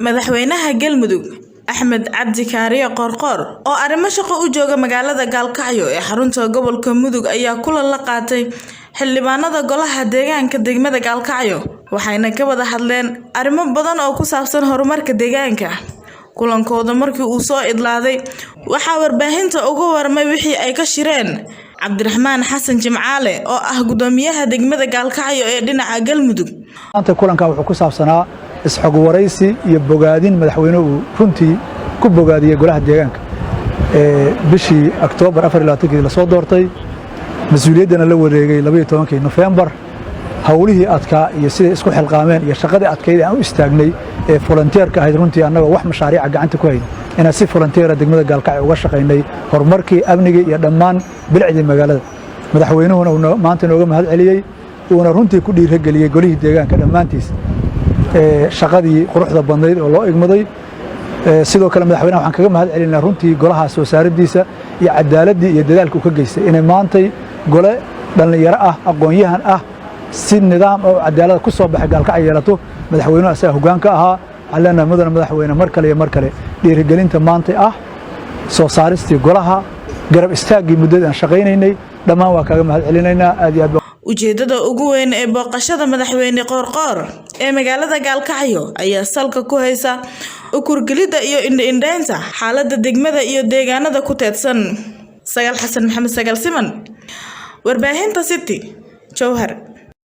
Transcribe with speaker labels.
Speaker 1: madaxweynaha Galmudug Axmed Cabdi Kaariye Qoorqoor oo arrimo shaqo u jooga magaalada Gaalkacyo ee xarunta gobolka Mudug ayaa kulan la qaatay xildhibaanada golaha deegaanka degmada Gaalkacyo waxayna ka wada hadleen arrimo badan oo ku saabsan horumarka deegaanka kulankooda markii uu soo idlaaday waxa warbaahinta ugu warmay wixii ay ka shireen Cabdiraxmaan Xasan Jimcaale oo ah gudoomiyaha degmada Gaalkacyo ee dhinaca Galmudug
Speaker 2: maanta kulanka wuxuu ku saabsanaa isxog waraysi iyo bogaadin madaxweynuhu runtii ku bogaadiyay golaha deegaanka bishii Oktoobar 24 la soo doortay mas'uuliyadana la wareegay 12 November hawlihii adkaa iyo sida isku xilqaameen iyo shaqadii adkayd aan u istaagnay ee volunteerka ahayd runtii annaga wax mashaariic gacanta ku hayn inaan si volunteer degmada Gaalkacyo uga shaqeynay horumarkii amniga iyo dhammaan bilcida magaalada madaxweynuhu maanta nooga mahad celiyay uuna runtii ku dhiirigeliyay golihii deegaanka dhammaantiis shaqadii quruxda badnayd oo loo igmaday sidoo kale madaxweynaha waxaan kaga mahad celinaa runtii golaha soo saaridiisa iyo cadaaladii iyo dadaalka uu ka geystay inay maantay gole dhalinyaro ah aqoon-yahan ah si nidaam oo cadaalad ku soo baxay Gaalkacyo yeelato madaxweynuhu asaga hoggaanka ahaa calena mudane madaxweyne mar kale dhiirigelinta maanta ah soo saaristii golaha garab istaagii muddada aan shaqeynaynay dhammaan waa kaga mahad celinaynaa aad iyo aad
Speaker 1: ujeedada ugu weyn ee booqashada madaxweyne Qoorqoor ee magaalada Gaalkacyo ayaa salka ku haysa ukurgelida iyo indhaynta xaaladda degmada iyo deegaanada ku teedsan Sagaal Xasan Maxamed Sagaal Siman warbaahinta City Jowhar.